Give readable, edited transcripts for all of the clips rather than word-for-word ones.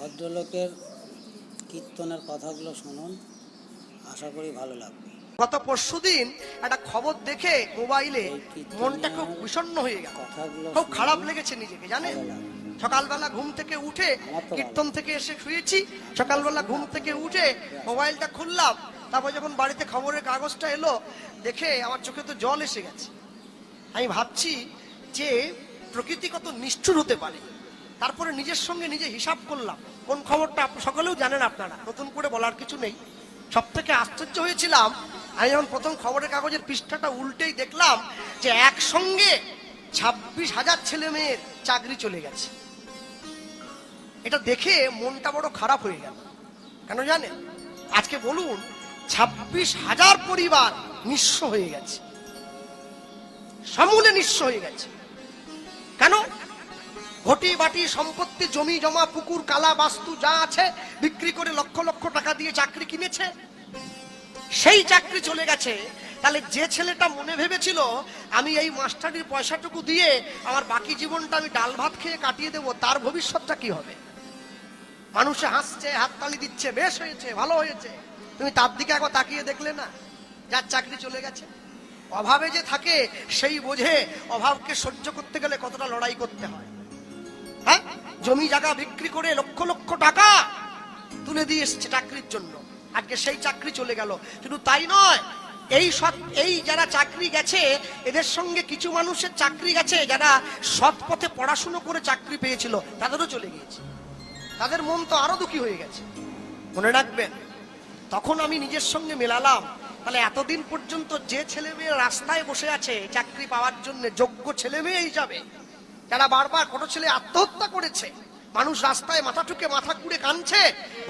ভদ্রলোকের কীর্তনের কথাগুলো শুনুন, আশা করি ভালো লাগবে। গত পরশুদিন একটা খবর দেখে মোবাইলে মনটা খুব বিষণ্ণ হয়ে গেল, খুব খারাপ লেগেছে নিজেকে। জানেন, সকালবেলা ঘুম থেকে উঠে কীর্তন থেকে এসে শুয়েছি, সকালবেলা ঘুম থেকে উঠে মোবাইলটা খুললাম, তারপর যখন বাড়িতে খবরের কাগজটা এলো দেখে আমার চোখে তো জল এসে গেছে। আমি ভাবছি যে প্রকৃতি কত নিষ্ঠুর হতে পারে। তারপরে নিজের সঙ্গে নিজে হিসাব করলাম, কোন খবরটা সকলেও জানেন, আপনারা নতুন করে বলার কিছু নেই। সব থেকে আশ্চর্য হয়েছিলাম আমি যখন প্রথম খবরের কাগজের পৃষ্ঠাটা উল্টেই দেখলাম যে একসঙ্গে 26,000 ছেলে মেয়ের চাকরি চলে গেছে। এটা দেখে মনটা বড় খারাপ হয়ে গেল। কেন জানেন? আজকে বলুন, 26,000 পরিবার নিঃস্ব হয়ে গেছে, সমূলে নিঃস্ব হয়ে গেছে। কেন? ঘটি বাটি সম্পত্তি, জমি জমা, পুকুর, কালা বাস্তু যা আছে বিক্রি করে লক্ষ লক্ষ টাকা দিয়ে চাকরি কিনেছে, সেই চাকরি চলে গেছে। তাহলে যে ছেলেটা মনে ভেবেছিল আমি এই মাস্টারির পয়সাটুকু দিয়ে আমার বাকি জীবনটা আমি ডাল ভাত খেয়ে কাটিয়ে দেবো, তার ভবিষ্যৎটা কি হবে? মানুষে হাসছে, হাততালি দিচ্ছে, বেশ হয়েছে, ভালো হয়েছে। তুমি তার দিকে একবার তাকিয়ে দেখলে না, যার চাকরি চলে গেছে। অভাবে যে থাকে সেই বোঝে অভাবকে সহ্য করতে গেলে কতটা লড়াই করতে হয়। হ্যাঁ, জমি জায়গা বিক্রি করে লক্ষ লক্ষ টাকা তুলে দিয়ে এসেছে চাকরির জন্য, আজকে সেই চাকরি চলে গেল। শুধু তাই নয়, এই যারা চাকরি গেছে এদের সঙ্গে কিছু মানুষের চাকরি গেছে যারা সৎ পথে পড়াশুনো করে চাকরি পেয়েছিল, তাদেরও চলে গিয়েছে। তাদের মন তো আরো দুঃখী হয়ে গেছে। মনে রাখবেন, তখন আমি নিজের সঙ্গে মেলালাম, তাহলে এতদিন পর্যন্ত যে ছেলে মেয়ে রাস্তায় বসে আছে চাকরি পাওয়ার জন্য, যোগ্য ছেলে মেয়ে হিসাবে, যারা বারবার কোনো ছেলে আত্মহত্যা করেছে, মানুষ রাস্তায় মাথা ঠুকে মাথা কুড়ে কাঁদছে,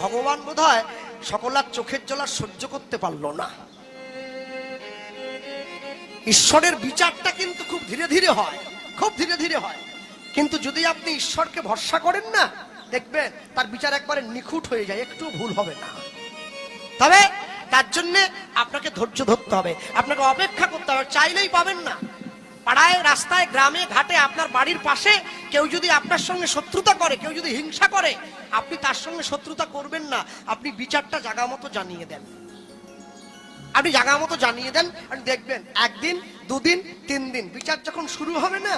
ভগবান বোধহয় সকলার চোখের জল আর সহ্য করতে পারলো না। ঈশ্বরের বিচারটা কিন্তু খুব ধীরে ধীরে হয়, খুব ধীরে ধীরে হয়। কিন্তু যদি আপনি ঈশ্বরকে ভরসা করেন না, দেখবেন তার বিচার একবারে নিখুঁত হয়ে যায়, একটু ভুল হবে না। তবে তার জন্য আপনাকে ধৈর্য ধরতে হবে, আপনাকে অপেক্ষা করতে হবে, চাইলেই পাবেন না। পাড়ায়, রাস্তায়, গ্রামে, ঘাটে, আপনার বাড়ির পাশে কেউ যদি আপনার সঙ্গে শত্রুতা করে, কেউ যদি হিংসা করে, আপনি তার সঙ্গে শত্রুতা করবেন না। আপনি বিচারটা জায়গা মতো জানিয়ে দেন, আপনি জায়গা মতো জানিয়ে দেন। আপনি দেখবেন একদিন, দুদিন, 3 দিন বিচার যখন শুরু হবে না,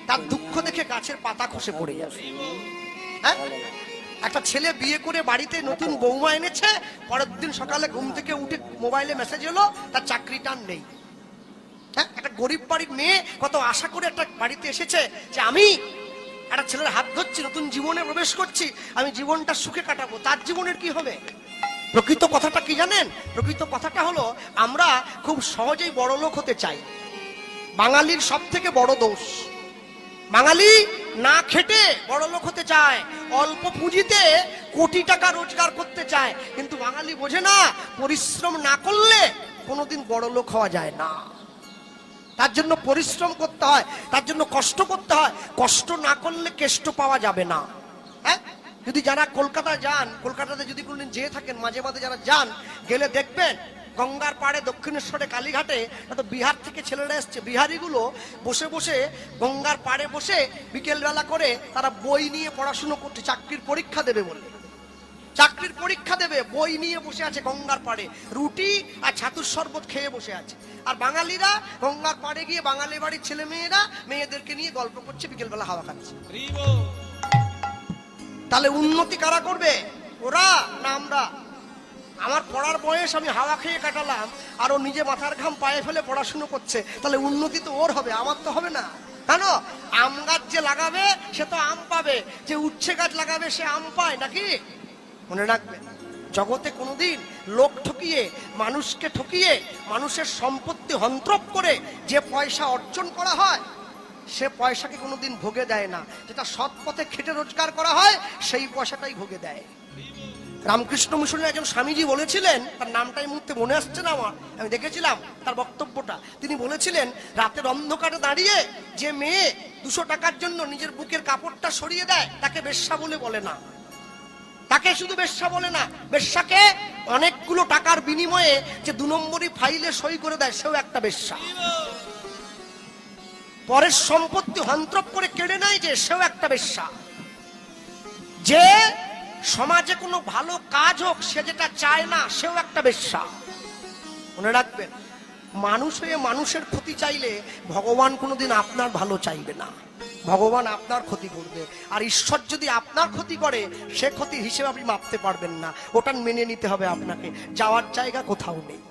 তার দুঃখ দেখে গাছের পাতা খসে পড়ে যাবে। হ্যাঁ, একটা ছেলে বিয়ে করে বাড়িতে নতুন বৌমা এনেছে, পরের দিন সকালে ঘুম থেকে উঠে মোবাইলে মেসেজ এলো তার চাকরিটা নেই। হ্যাঁ, একটা গরিব বাড়ির মেয়ে কত আশা করে একটা বাড়িতে এসেছে যে আমি একটা ছেলের হাত ধরছি, নতুন জীবনে প্রবেশ করছি, আমি জীবনটা সুখে কাটাবো। তার জীবনের কি হবে? প্রকৃত কথাটা কি জানেন? প্রকৃত কথাটা হলো, আমরা খুব সহজেই বড় লোক হতে চাই। বাঙালির সব থেকে বড় দোষ, বাঙালি না খেটে বড় লোক হতে চায়, অল্প পুঁজিতে কোটি টাকা রোজগার করতে চায়। কিন্তু বাঙালি বোঝে না, পরিশ্রম না করলে কোনোদিন বড় লোক হওয়া যায় না। তার জন্য পরিশ্রম করতে হয়, তার জন্য কষ্ট করতে হয়। কষ্ট না করলে কেষ্ট পাওয়া যাবে না। হ্যাঁ, যদি যারা কলকাতা যান, কলকাতাতে যদি কোনদিন যেয়ে থাকেন, মাঝে মাঝে যারা যান, গেলে দেখবেন গঙ্গার পাড়ে, দক্ষিণেশ্বরে, কালীঘাটে, তো বিহার থেকে ছেলেরা এসছে, বিহারিগুলো বসে বসে গঙ্গার পাড়ে বসে বিকেলবেলা করে তারা বই নিয়ে পড়াশুনো করছে, চাকরির পরীক্ষা দেবে বলে। চাকরির পরীক্ষা দেবে, বই নিয়ে বসে আছে গঙ্গার পাড়ে, রুটি আর ছাতুর শরবত খেয়ে বসে আছে। আর বাঙালিরা গঙ্গার পাড়ে গিয়ে বাঙালি বাড়ির ছেলে মেয়েরা মেয়েদেরকে নিয়ে গল্প করছে, বিকেলবেলা হাওয়া খাচ্ছে। তাহলে উন্নতি কারা করবে? ওরা না আমরা? আমার পড়ার বয়স আমি হাওয়া খেয়ে কাটালাম, আর ও নিজে মাথার ঘাম পায়ে ফেলে পড়াশুনো করছে, তাহলে উন্নতি তো ওর হবে, আমার তো হবে না। কেন? আম গাছ যে লাগাবে সে তো আম পাবে, যে উচ্ছে গাছ লাগাবে সে আম পায় নাকি? মনে রাখবেন, জগতে কোনোদিন লোক ঠকিয়ে, মানুষকে ঠকিয়ে, মানুষের সম্পত্তি হন্ত্রপ করে যে পয়সা অর্জন করা হয়, সে পয়সাকে কোনোদিন ভোগে দেয় না। যেটা সৎ পথে খেটে রোজগার করা হয়, সেই পয়সাটাই ভোগে দেয়। রামকৃষ্ণ মিশনের একজন স্বামীজি বলেছিলেন, তার নামটা এই মুহূর্তে মনে আসছে না আমার, আমি দেখেছিলাম তার বক্তব্যটা। তিনি বলেছিলেন, রাতের অন্ধকারে দাঁড়িয়ে যে মেয়ে 200 টাকার জন্য নিজের বুকের কাপড়টা সরিয়ে দেয়, তাকে বেশ্যা বলে না। তাকে শুধু বেশ্যা বলে না, বেশ্যাকে অনেকগুলো টাকার বিনিময়ে যে 2 নম্বরী ফাইলে সই করে দেয়, সেও একটা বেশ্যা। পরের সম্পত্তি হন্ত্রপ করে কেড়ে নেয় যে, সেও একটা বেশ্যা। যে সমাজে কোনো ভালো কাজ হোক, সে যেটা চায় না সেও একটা বেশ্যা। মনে রাখবেন, মানুষ হয়ে মানুষের ক্ষতি চাইলে ভগবান কোনোদিন আপনার ভালো চাইবে না, ভগবান আপনার ক্ষতি করবে। আর ঈশ্বর যদি আপনার ক্ষতি করে, সে ক্ষতির হিসেবে আপনি মাপতে পারবেন না, ওটা মেনে নিতে হবে আপনাকে। যাওয়ার জায়গা কোথাও নেই।